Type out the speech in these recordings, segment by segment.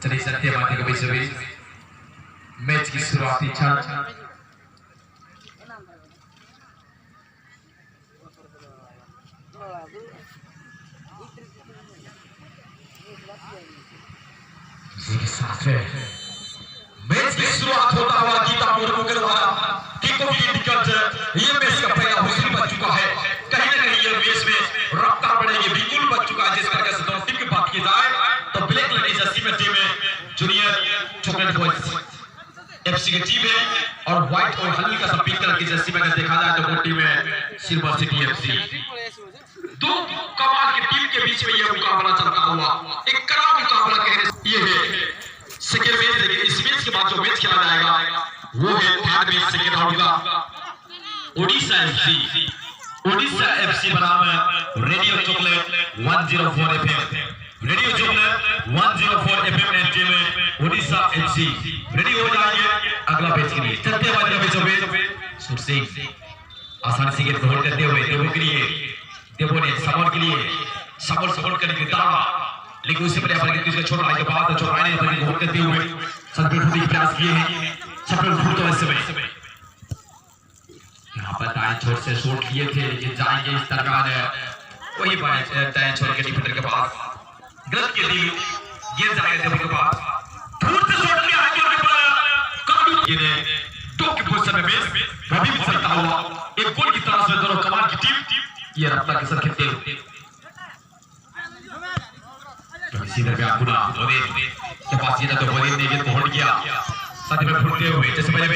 चलिए सत्यवादी के बीच मैच की शुरुआती क्षण मैच की शुरुआत होता हुआ गीता मुर्मू के द्वारा किकों की टिकट ये मैच का पहला हुस्न बन चुका है। कहीं ना कहीं ये मैच में रफ्तार बढ़ेगी बिल्कुल बन चुका है। जिस तरह से दोनों टीम की बात की जाए तो ब्लैक लड़ी जर्सी में टीम है जूनियर चॉकलेट बॉयज एफसी की टीम है और व्हाइट और हल्का सा पिंक कलर की जर्सी में अगर देखा जाए तो वो टीम है सिल्वर सिटी एफसी। दो कमाल की टीम के बीच में यह मुकाबला चलता हुआ एक कड़ा मुकाबला कहने ये है सेकेंड मैच। लेकिन इस मैच के बाद जो मैच खेला जाएगा वो है थर्ड मैच सेकेंड राउंड का ओडिशा एफसी बनाम radio chocolate 104 FM. Radio chocolate 104 FM and team Odisha FC ready हो जाएंगे अगला मैच के लिए। चलते हुए सुरसिंह आसानी से गेंद को होल्ड करते हुए देवो के लिए देवो ने समर के लिए समर करने के दावा लेकिन उससे पहले अपने किसी छोटा भाई के बाद छोटा भाई ने अपने होल्ड करते हुए सफल होने की प्रयास किए हैं। सफल होते हुए समय यहाँ पर दाएं छोर से शॉट लिए थे लेकिन जाएंगे इस तरह वही दाएं छोर के डिफेंडर के पास गलत के दिल ये जाएगा देवो के पास दूर से शॉट लिया है के ऊपर काटू ये ने दो के पोजीशन में बेस रवि चलता हुआ एक गोल की तरफ से दोनों कमाल की टीम ये रफ्तार के साथ खेलते हैं। सीधे पे आपुना बोले के पास ये तो बोले ने गेंद को होल्ड किया साथ में फुटते हुए जैसे पहले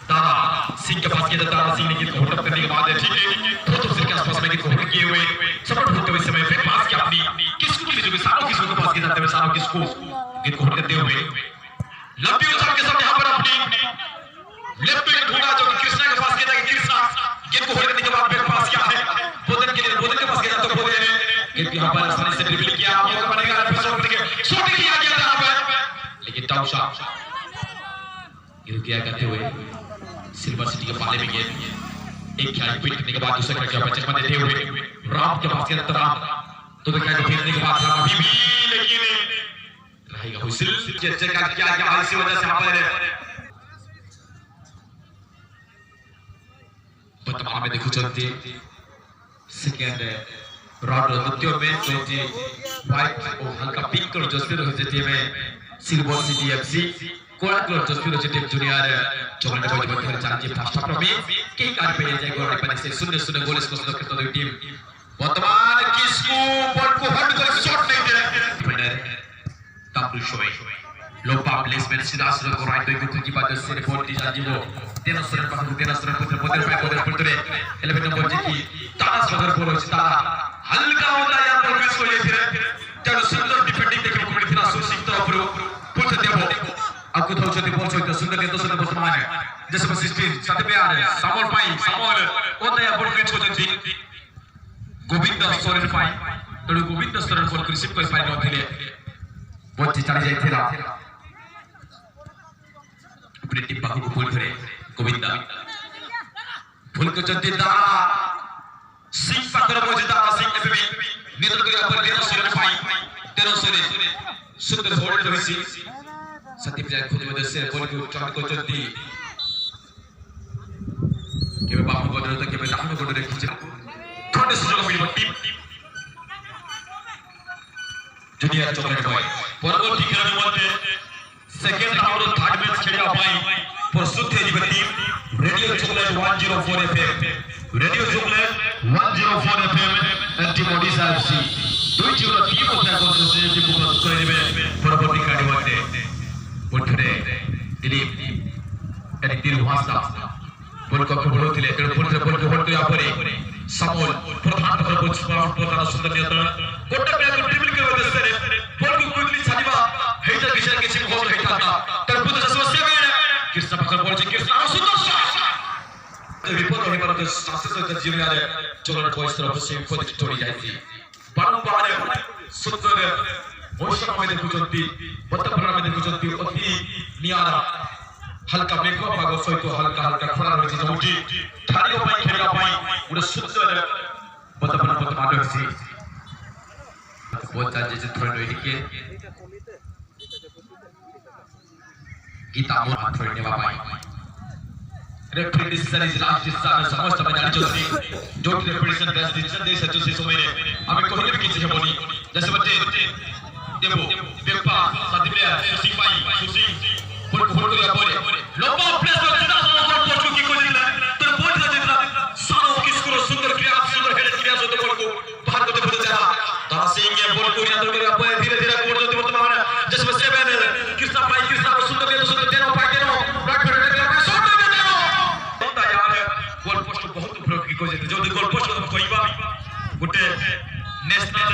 तारा सिंह के पास किया तारा सिंह ने गेंद को होल्ड करने के बाद ठीक है तो सिंह के आसपास में गेंद को होल्ड किए हुए सपोर्ट होते हुए समय फिर पास किया अपनी किसको के जो सारों किसको के पास किया जाते हुए सारों किसको गेंद को होल्ड करते हुए लंबी उछाल के साथ यहां पर अपनी लेफ्ट विंग ढूंढा जो कृष्णा के पास किया जाएगा। कृष्णा गेंद को होल्ड करने के बाद फिर पास किया है बोधन के पास किया तो बोधन ने गेंद यहां पर आसानी से ड्रिबल किया मौका बनेगा फिर शॉट किया गया था यहां पर लेकिन टाउ शॉट गेंद किया करते हुए सिल्वर सिटी के पाले में गेंद एक खिलाड़ी पिट करने के बाद दूसरे खिलाड़ी पर चकमा देते हुए राम के पास किया राम तो खिलाड़ी फेंकने के बाद राम अभी भी लेकिन रहेगा हुसिल चेक का क्या इसी वजह से यहां पर वर्तमान में देखो चलते सेकेंड राउंड द्वितीय में जो व्हाइट और हल्का पिंक कलर जो स्पिन होते थे में सिल्वर सिटी एफसी कोड़ा कलर जो स्पिन होते थे जूनियर चॉकलेट बॉयज बंद कर चांदी फर्स्ट हाफ में कई कार्य पे जाएगा और अपन से 0-0 गोल स्कोर करते हुए टीम वर्तमान किसको बॉल को हट कर शॉट नहीं दे रहे डिफेंडर तब्दुल शोए लोपा प्लेसमेंट सीधा को राइट विंग की बात से रिपोर्ट दी जाती वो 13 रन पर 13 रन पर पोदर पुत्र 11 नंबर जी की तारा सदर बोल तारा हल्का होता है पर मैच को ये फिर चलो सुंदर डिफेंडिंग देखो कबड्डी फिर सुसिंग तरफ पुल से देवो आपको तो चलते बोल सकते सुंदर के दोस्त वर्तमान है जैसे 16 साथ में आ रहे समोल पाई समोल होता है बॉल मैच को जल्दी गोविंद सोरेन पाई तो गोविंद सोरेन को रिसीव कर पाई नथिले बहुत चली जाई थी अपने टीम बाहु को पुल करे गोविंदा फुल को चलते दारा सिंह पकड़ को दारा सिंह ने भी निधन के ऊपर 13 पाई 13 सुंदर होल्ड हुई सी सतीप जाय खुद वजह से बॉल को चढ़ को चलती के बाहु को दरता के दाहिने को दरे खींच थोड़े सुजोग मिली टीम जूनियर चॉकलेट बॉय परवर्ती क्रम में सेकेंड राउंड और थर्ड मैच खेला पाई प्रस्तुत है जीवन team radio chocolate 104 FM radio chocolate 104 FM and team Odisha FC दुई टीम होता है तो से टीम को प्रस्तुत करने में परवर्ती कार्य होते बोलथरे दिलीप एडी तीर भाषा बोल को बोलथिले तेरे बोल को होल्ड किया परे समोल प्रधान पर बोल प्रधान सुंदर नियंत्रण गोटा पे ड्रिबल के वजह से बोल को क्विकली छाड़ीबा हेटा किशन के सिंह होल हेटा था तरबुज समस्या में कृष्ण पकड़ बोल कृष्ण सुंदर शॉट विपद होने पर शास्त्र से जीवन आ चॉकलेट बॉयज तरफ से खुद छोड़ी जाती बारंबार सुंदर मौसम में देखो चलती बत्तपुरा में देखो चलती अति नियारा हल्का मेघवा भागो सहित हल्का खड़ा रही जोटी ठारियो पाई खेलगा पाई उडे सुंदर बत्तपुरा से बहुत जे थोड़ा इडिके गीता मोर हाथ छोड़ने वाला referee decision is last decision समस्त में जानी चाहिए जो रेफरीशन बेस्ट डिसीजन दे सचो से सुमेरे हमें कोई भी किसी बोली जैसे बच्चे देवो पेपा साथी प्लेयर सिपाही सुसी फुल फुल कर बोले लोबो प्लेस में सीधा गोल पोस्ट की कोशिश है तो बोल दे जितना सारो किसको सुंदर क्रिया सुंदर हेड क्रिया से बोल को बाहर को फुट जाता तारा सिंह ये बोल को अंदर मेरा पर धीरे-धीरे कोड जो वर्तमान जैसे सेवन कृष्णा भाई कृष्णा को सुंदर देनो पाई देनो बैक पर गोल पोस्ट बहुत उपयोग की कोशिश जो गोल पोस्ट को कहबा गुटे national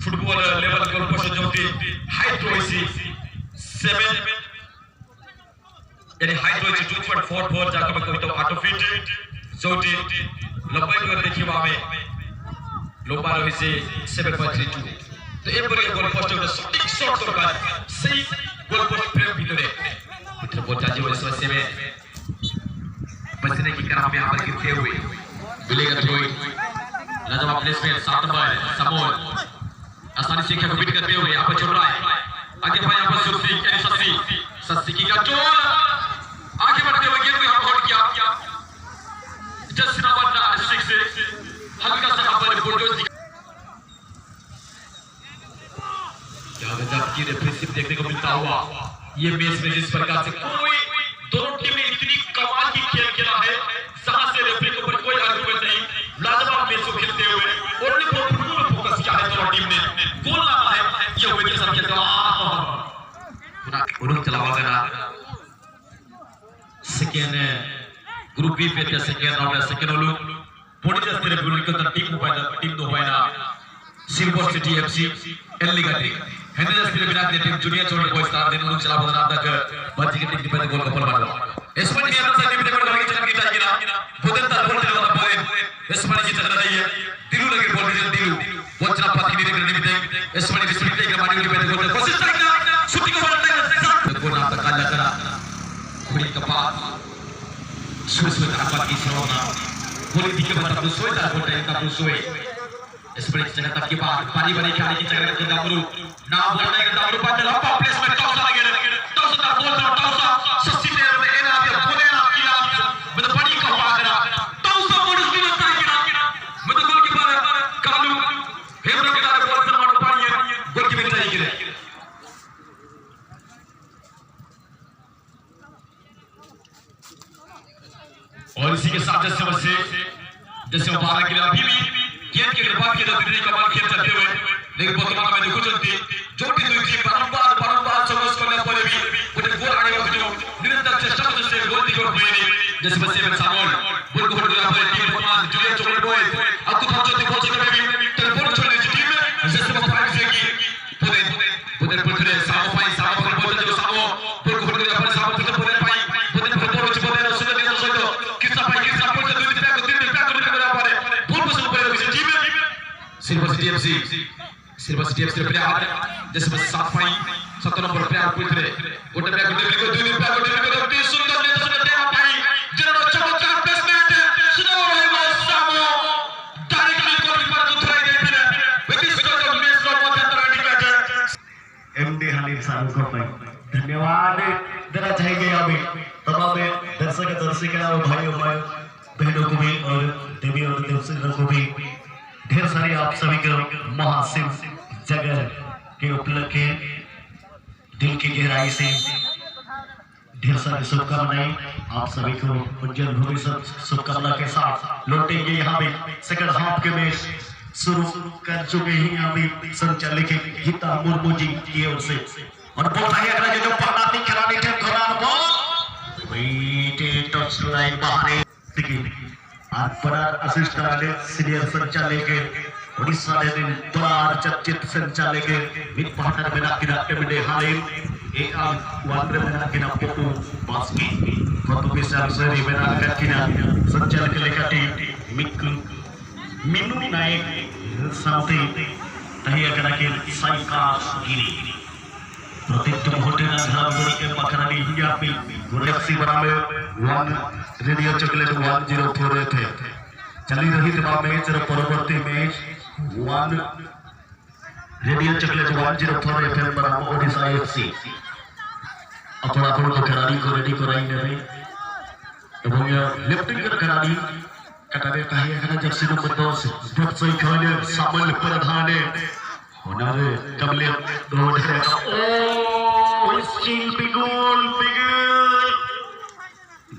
football level goal post जोटी हाइट होइसी 7 यानी हाइट होइसी 2.44 जाके मैं कहतो 8 फीट जोटी लंबाई को देखिबा में लंबा होइसी 7.32 तो ए पर गोल पोस्ट जो सटीक शॉट दरकार सही गोल पोस्ट फ्रेम ভিতরে ভিতরে পৌঁছা যে ওই में बचने की तरफ में यहाँ पर गिरते हुए मिलेगा थ्रोइंग लाजवाब प्लेसमेंट 7 नंबर समोल आसानी से कैच बीट करते हुए यहाँ पर चल रहा है आगे भाई यहाँ पर सुरसी यानी सस्सी की का गोल आगे बढ़ते हुए गेंद को यहाँ पर हॉट किया जस्ट नंबर 6 से हल्का सा यहाँ पर बुलडोज क्या गजब की रेफरीशिप देखने को मिलता हुआ ये मैच में जिस प्रकार से कोई दोनों टीमें इतनी कमाल की खेल खेला है जहां से रेफरी के ऊपर कोई आर्गुमेंट नहीं लाजवाब मैच को खेलते हुए ओनली फुल फोकस किया है दोनों टीम ने गोल लाना है ये हुए के साथ खेलता पुनः उड़न चलावा गया सेकेंड ग्रुप बी पे सेकेंड राउंड सेकेंड लोग पोडी जस्ते रेफरी को टीम दो पाइना सिल्वर सिटी एफसी एलिगाटी हेंडरस फिलिपिना टीम जूनियर चोल बॉयज स्टार दिन उन चला बदला तक बच्चे के टीम पे गोल कपल मारो एसपनी की तरफ से टीम ने गोल लगे चल की जाएगी ना बुदन ता गोल चला पॉइंट एसपनी की तरफ रही है दिलू लगे बॉल दिलू बोचना पति नहीं करने में एसपनी की स्पिरिट के मानी पे गोल कोशिश करेगा शूटिंग को बनता गोल ना काला करा खुली कपा सुसु का की शोना गोल के बता तो सोई ता गोल ता तो सोई एसपनी की जगह के बाद पानी खाने की जगह के दामरू ना बोलने के दामरू पर लंबा प्लेसमेंट टॉस लगे टॉस ता गोल टॉस सस्ती ने एना के बोले ना किया मैं तो बड़ी का पागरा टॉस मोड़ भी होता है मैं तो गोल की बार कालू हेमरा के दारे बॉल से मारो पानी गोल की मिलता ही गिरे और इसी के साथ जैसे 12 के लिए अभी भी गेंद के बाद के दर्जनी कमाल खेल चलते हुए लेकिन वर्तमान में देखो चलते जोटी दुई टीम बारंबार संघर्ष करने पर भी उन्हें गोल आने वाले जो निरंतर चेष्टा करने से गोल दिखा हुए जैसे बच्चे में सामोल गोल को हटने पर टीम वर्तमान जूनियर चॉकलेट बॉयज अब तो पहुंचते भी टेलीफोन छोड़ने की टीम में जैसे वो फाइव से की पुदर पुदर सामो पाई सामो पर बोलते जो सामो गोल को हटने पर सामो पुदर पाई पुदर पुदर पुदर सुंदर ने सोचो किसका पाई किसका पुदर दुई पे को तीन पे को निकल पारे भूल बस ऊपर किसी team silver city FC player जैसे बस 7 नंबर प्लेयर पुदरे गोटे पे को दुई पे को तीन सुंदर ने सुंदर देना पाई जरा चमत्कार प्लेसमेंट सुनो रहेगा सामो डायरेक्टली गोल पर उतराई देते हैं with this goal of match for motor indicator MD Hanif साहब को धन्यवाद देना चाहिए अभी तमाम दर्शक और भाइयों बहनों को भी और देवी और देवसुंदर को भी ढेर सारी आप सभी को महाशिव जगह के उपलक्ष्य दिल की गहराई से ढेर सारी शुभकामनाएं आप सभी को उज्जवल भविष्य शुभकामना के साथ लौटेंगे। यहाँ पे सेकंड हाफ के मैच शुरू कर चुके हैं यहाँ पे संचालक गीता मुर्मू जी की ओर से और बोल जो पहनाती खिलाड़ी थे दौरान बॉल बेटे टच लाइन बहाने असिस्टेंट सीनियर संचालक उड़ीसा ने द्वार चर्चित संचालक विद पार्टनर में नाकिना एमडे हालिम एक वांद्रे में नाकिना पोटू बास्की फोटो के सरसरी में नाकिना संचालक लेकाटी मिनु नायक साथी तहिया करा के साइकास गिरी प्रतित्व होटेल धामपुर के पखरानी हिया पे गुरेक्सी बनावे वन रेडियो चॉकलेट 104 थे चली रही तमाम मैच और परवर्ती match one radio chocolate 104 FM बनाम ओडिशा एफसी अपना को खिलाड़ी को रेडी कराएंगे भाई এবং লেফটিং করে খেলাড়ি কাটারে কাহিয়া খেলা জার্সি নম্বর 10 ব্যবসায়ী খেলাড়ি সামল প্রধানে ওনারে কমলে দৌড় है ओ स्टील बिगुल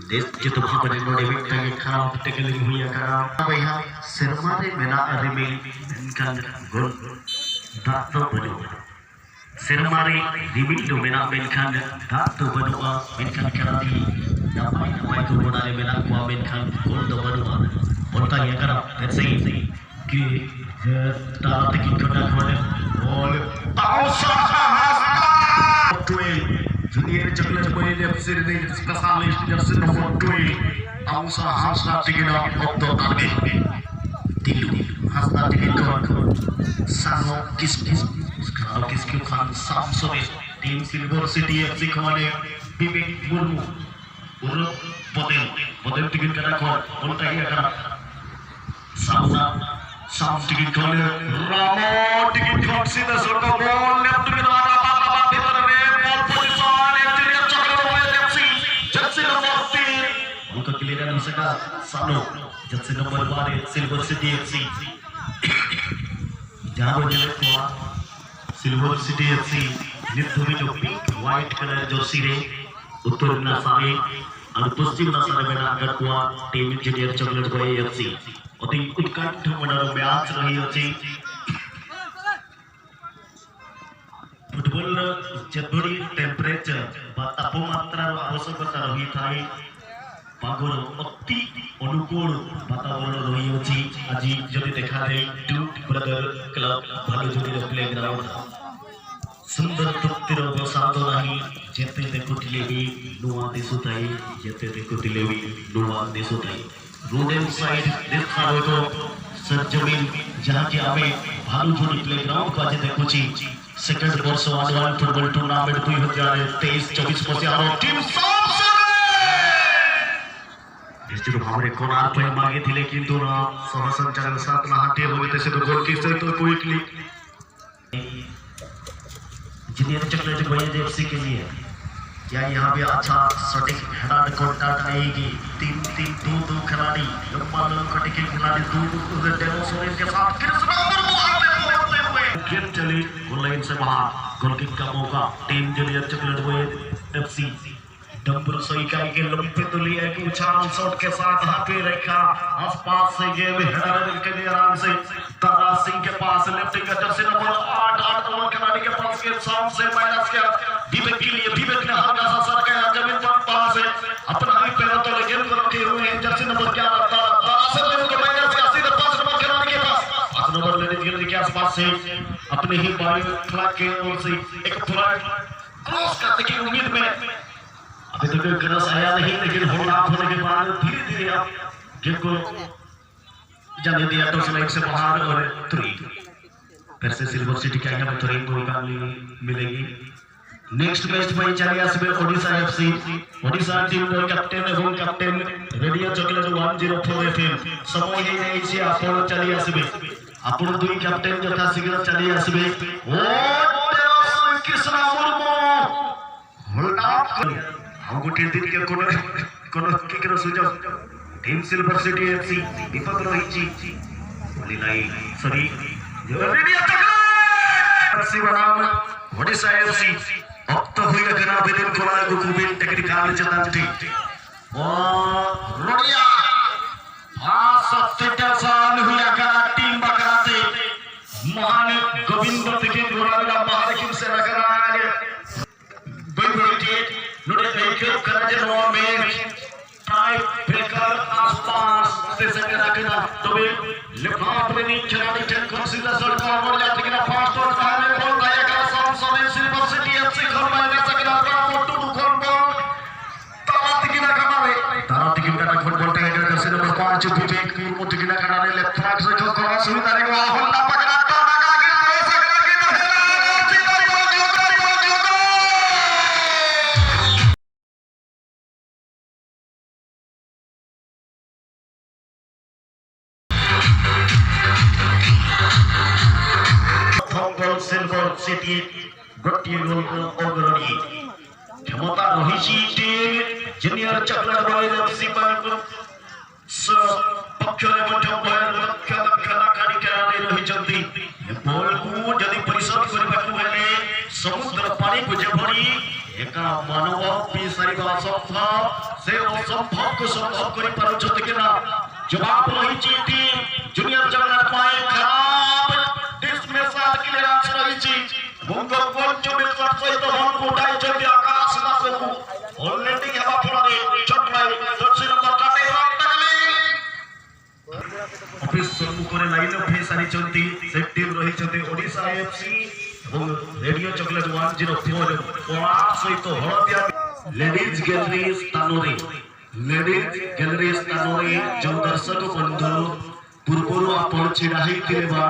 देश के तो वहां पर नोडे विकटा के खराब टेकलिंग हुई है खराब भैया शर्मा रे मेरा रिमिल इनका गोल दातो बनो शर्मा रे रिमिल दो मेरा मेनखान दातो बनो मेनखान खेलाड़ी Namai ko muna ni menak ko amin kan gol do banua porta ya kara ऐसे कि ताते की कटा खोले और ताउसा twelve junior chocolate boy left ने स्पेशलिस्ट जर्सी नंबर 12 ताउसा हासना टिकना ऑक्टो आगे दिलू हासना टिकट को सानो किसके खान सामसोने टीम सिल्वर सिटी एफसी खवाने बिबिक Murmu urut model tingin kana ko bonta ya kana sam tingin ko le ramo tingin ko sida soto ball left में मारा बाबा भीतर में बॉल पोजीशन इंटीरियर चक्कर हुए लेफ्टी जर्सी नंबर 3 उनका क्लियर नहीं सका सानो Jersey number 12 silver city FC जहां बजे को सिल्वर सिटी एफसी निधुमी जो पिंक व्हाइट कलर जर्सी रे उत्तर नासारे और पश्चिम नासारे में अगर कुआ team engineer chocolate boy FC अति उत्कंठ मनर मैच रही अछि फुटबॉल जबड़ी टेम्परेचर बा तापमात्रा आवश्यकता रही थाई पागल अति अनुकूल वातावरण रही अछि आज जदि देखा दे टूट ब्रदर क्लब भालुजोड़ी प्लेग्राउंड सुंदर तृप्तिर बसातो नहीं जेते देखुतिले भी नुआ दिसुताई जेते देखुतिले भी नुआ दिसुताई रोड एंड साइड देखावे को सरजमीन जहां के आवे भालुजोड़ी प्लेग्राउंड को आज देखुची सेकंड वर्ष आडवान फुटबॉल टूर्नामेंट 2023-24 मसिहार टीम सबसे निश्चित भावरे कोनार पे मागे थिले किंतु ना सहसंचालन साथ ना हटे होवे तसे तो गोल की से तो quickly engineer chocolate boy FC के लिए क्या यहाँ पे अच्छा सटीक हेडर कॉन्टैक्ट आएगी 3-3-2 खिलाड़ी लंबा कटे के खिलाड़ी दो डेमोसोरेन के साथ गेम चली गोल लाइन से बाहर गोल किक का मौका team engineer chocolate boy FC डंबल सोईकाई के लंबे तो लिया कि उछाल शॉट के साथ हाथ पे रखा आसपास से गेम हेडर के लिए आराम से तारा सिंह के पास लेफ्टिंग का जर्सी नंबर 8 नंबर खिलाड़ी के पास के साउंड से माइनस के विवेक के लिए विवेक ने हल्का सा सर के जमीन पर पास है अपना ही पैरों तो गेम को रखे हुए हैं जर्सी नंबर 11 तारा से उसको माइनस के 80 5 नंबर खिलाड़ी के पास 5 नंबर लेने के आसपास से अपने ही बाई फ्लैग के ओर से एक फ्लैग क्रॉस करने की उम्मीद में अभी तो कोई क्रॉस आया नहीं लेकिन होल्ड ऑफ होने के बाद धीरे-धीरे अब गेम को जाने दिया तो लाइन से बाहर और 3 फिर से सिल्वर सिटी का यहाँ पे 3 गोल का मिलेगी नेक्स्ट मैच में चले आसबे ओडिशा एफसी ओडिशा टीम रो कैप्टन एवं कैप्टन रेडियो चॉकलेट 104 एफएम समय हे नै छै आपण चली आसबे आपण दुई कैप्टन जथा शीघ्र चली आसबे ओ कृष्ण मुर्मू होल्ड ऑफ हम गोटे दिन के कोनो किकर सुजो टीम सिल्वर सिटी एफसी विपद रही छी बोली लाई सॉरी रेडियो चॉकलेट एफसी बनाम ओडिशा एफसी अब तो हुई गना बेदिन कोला को कुबिन टेक्निकल चतांती ओ रोडिया हां सत्य साल हुआ का टीम बकराते महान गोविंद के गोराला महालक्ष्मी से नगराले बड़ी नोडे एक करजे नो में टाई ब्रेकर आसपास से संगना करना तबे लेफ्ट में नी खिलाड़ी टेक कंसीडर सरकार बोल जाती कि ना फास्ट और थाने बोल दाया का साउंड सोने सिल्वर सिटी एफसी घर में ना सकना मोटू दुखन बोल तारात की ना कमावे तारात की ना फुटबॉल टाइगर का से नंबर 5 विवेक मुर्मू की ना करने लेफ्ट फ्लैग से को सुविधा रे हल्ला पकड़ा तो ना आगे हो सकता कि ना सिल्वर सिटी गोटी गोल अग्रणी क्षमता रही team junior chocolate boys FC पक्षरे रही बॉल को जदि परिशोध करने समुद्र पानी को जेभली एका मानव पीसारिबा असंभव से असंभव को संभव करि पारुछत केना जवाब रही टीम जूनियर चॉकलेट बॉयज खराब डिसमिस क्लियरेंस रही मुंगो कोच में सहित रन को उठाई चलती आकाश दास को ऑलरेडी हेबा फलरे चटलाई दक्षिण नंबर काटे रन तकले ऑफिस सम्मुखरे लाइन अप हे सारी चलती से टीम रही चलती ओडिशा एफसी और रेडियो चॉकलेट 104 कोला सहित हळदिया लेडीज गैलरी स्थानरे जो दर्शक बंधु पूर्वरु आपण छिड़ा हेतिले बा